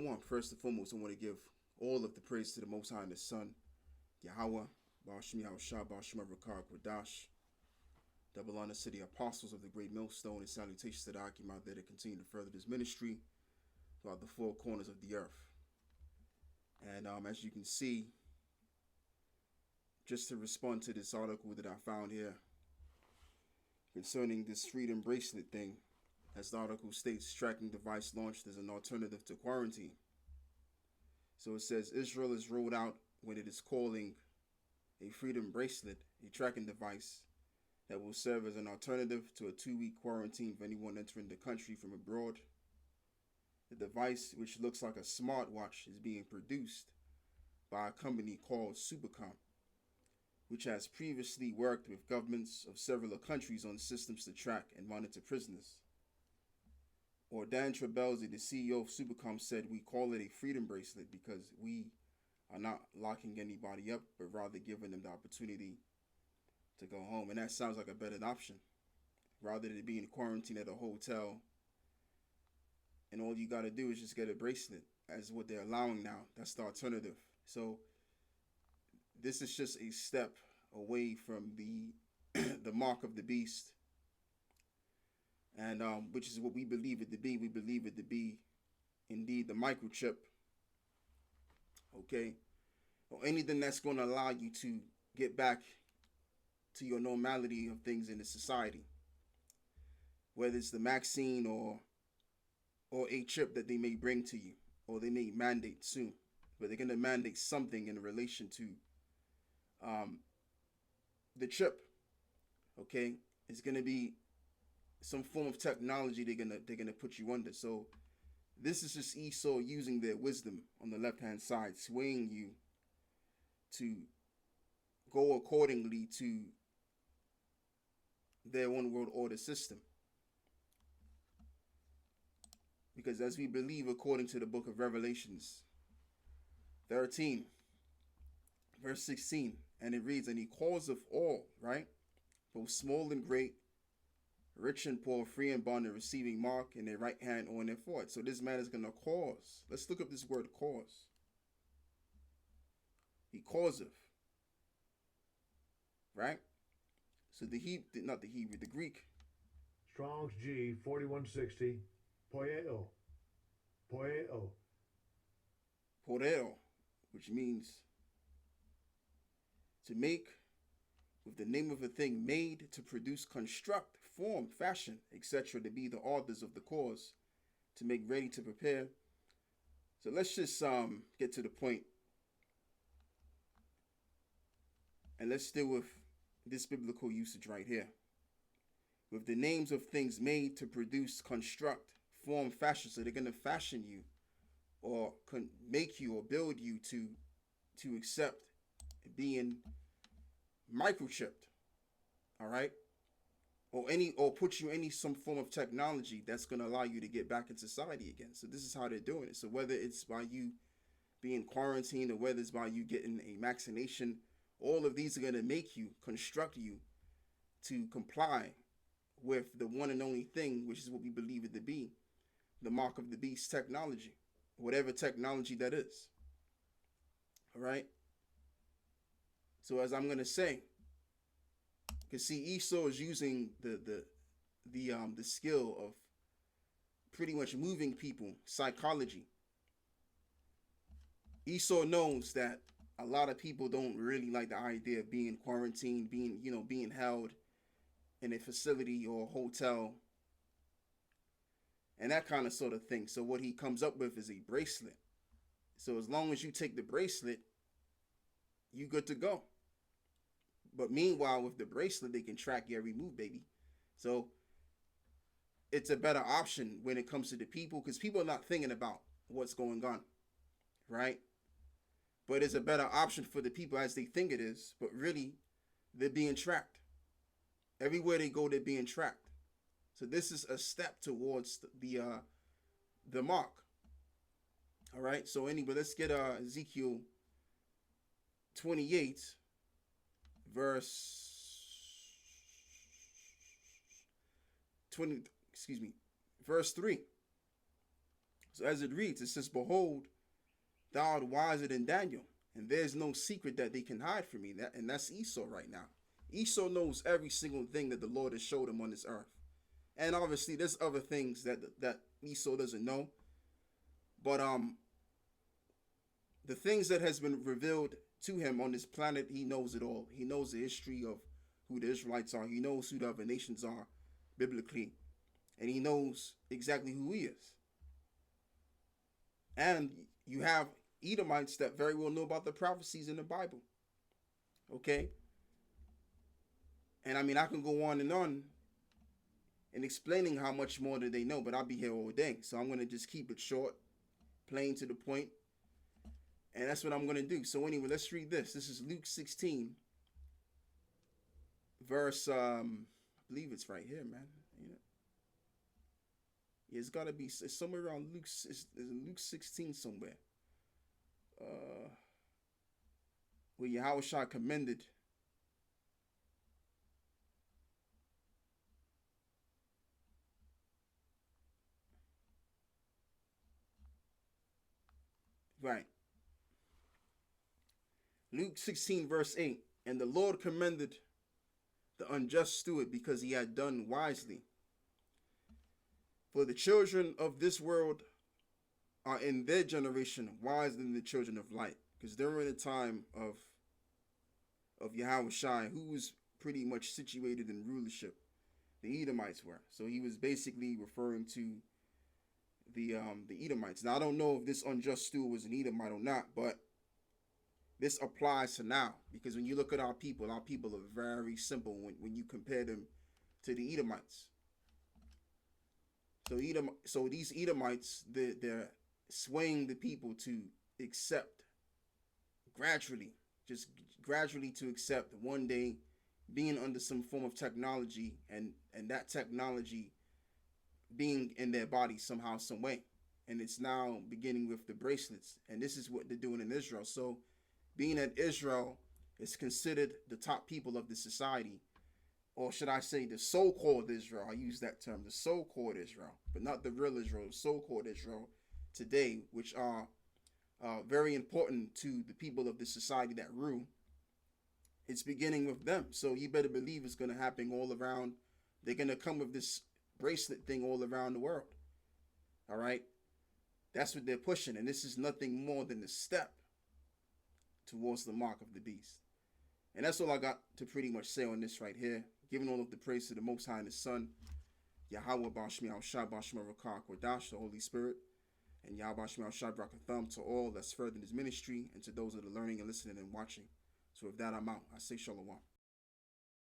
Shalom. First and foremost, I want to give all of the praise to the Most High and the Son, Yahweh, Ba'ashim Yahushua, Ba'ashim Rakar Kwadash. Double honor to the apostles of the great millstone, and salutations to the Akim out there to continue to further this ministry throughout the four corners of the earth. And as you can see, just to respond to this article that I found here concerning this freedom bracelet thing, as the article states, tracking device launched as an alternative to quarantine. So it says Israel has rolled out what it is calling a freedom bracelet, a tracking device that will serve as an alternative to a 2-week quarantine for anyone entering the country from abroad. The device, which looks like a smartwatch, is being produced by a company called Supercom, which has previously worked with governments of several countries on systems to track and monitor prisoners. Dan Trabelsi, the CEO of Supercom, said, "We call it a freedom bracelet because we are not locking anybody up, but rather giving them the opportunity to go home." And that sounds like a better option. Rather than being quarantined at a hotel, and all you got to do is just get a bracelet, as what they're allowing now. That's the alternative. So this is just a step away from the the mark of the beast, and which is what we believe it to be. We believe it to be indeed the microchip, okay, or anything that's going to allow you to get back to your normality of things in the society, whether it's the vaccine or a chip that they may bring to you, or they may mandate soon, but they're going to mandate something in relation to the chip. Okay, it's going to be some form of technology they're gonna put you under. So this is just Esau using their wisdom on the left hand side, swaying you to go accordingly to their one world order system. Because as we believe according to the book of Revelations 13, verse 16, and it reads, "And he calls of all," right, "both small and great, rich and poor, free and bond, and receiving mark in their right hand or in their forehead." So this man is going to cause. Let's look up this word cause. He causeth, right? So the Greek. Strong's G 4160, poieo, Poreo, which means to make with the name of a thing, made, to produce, construct, form, fashion, etc., to be the authors of the cause, to make ready, to prepare. So let's just get to the point, and let's deal with this biblical usage right here. With the names of things made, to produce, construct, form, fashion. So they're going to fashion you, or make you, or build you to accept being microchipped, all right, or put you any some form of technology that's going to allow you to get back in society again. So this is how they're doing it. So whether it's by you being quarantined, or whether it's by you getting a vaccination, all of these are going to make you, construct you to comply with the one and only thing, which is what we believe it to be, the mark of the beast technology, whatever technology that is. All right. So as I'm gonna say, because see, Esau is using the skill of pretty much moving people, psychology. Esau knows that a lot of people don't really like the idea of being quarantined, being held in a facility or a hotel, and that kind of sort of thing. So what he comes up with is a bracelet. So as long as you take the bracelet, you good to go. But meanwhile, with the bracelet, they can track your every move, baby. So it's a better option when it comes to the people, because people are not thinking about what's going on, right? But it's a better option for the people as they think it is, but really, they're being tracked. Everywhere they go, they're being tracked. So this is a step towards the mark. All right. So anyway, let's get Ezekiel 28, verse 3. So as it reads, it says, "Behold, thou art wiser than Daniel, and there's no secret that they can hide from me." And that's Esau right now. Esau knows every single thing that the Lord has showed him on this earth. And obviously, there's other things that Esau doesn't know. But the things that has been revealed to him on this planet, he knows it all. He knows the history of who the Israelites are. He knows who the other nations are biblically, and he knows exactly who he is. And you have Edomites that very well know about the prophecies in the Bible. Okay? And I mean, I can go on in explaining how much more do they know, but I'll be here all day. So I'm going to just keep it short, plain to the point. And that's what I'm going to do. So anyway, let's read this. This is Luke 16, verse, I believe it's right here, man. Yeah, it's got to be somewhere around Luke, it's Luke 16 somewhere. Where Yahushua commended right. Luke 16, verse 8. "And the Lord commended the unjust steward because he had done wisely. For the children of this world are in their generation wiser than the children of light." Because during the time of Yahushua, who was pretty much situated in rulership, the Edomites were. So he was basically referring to the Edomites. Now I don't know if this unjust steward was an Edomite or not, but this applies to now, because when you look at our people are very simple when you compare them to the Edomites. So these Edomites, they're swaying the people to accept just gradually to accept one day being under some form of technology, and that technology being in their body somehow, some way. And it's now beginning with the bracelets, and this is what they're doing in Israel. So being that Israel is considered the top people of the society, or should I say the so-called Israel, I use that term, the so-called Israel, but not the real Israel, the so-called Israel today, which are very important to the people of the society that rule. It's beginning with them. So you better believe it's going to happen all around. They're going to come with this bracelet thing all around the world. All right? That's what they're pushing, and this is nothing more than a step towards the mark of the beast. And that's all I got to pretty much say on this right here. Giving all of the praise to the Most High and His Son, Yahweh Bashmi Al-Shah Bashma Rakah Kodash, the Holy Spirit, and Yahweh Bashmi Al-Shah Brakatham to all that's further in His ministry, and to those that are learning and listening and watching. So with that, I'm out. I say Shalom.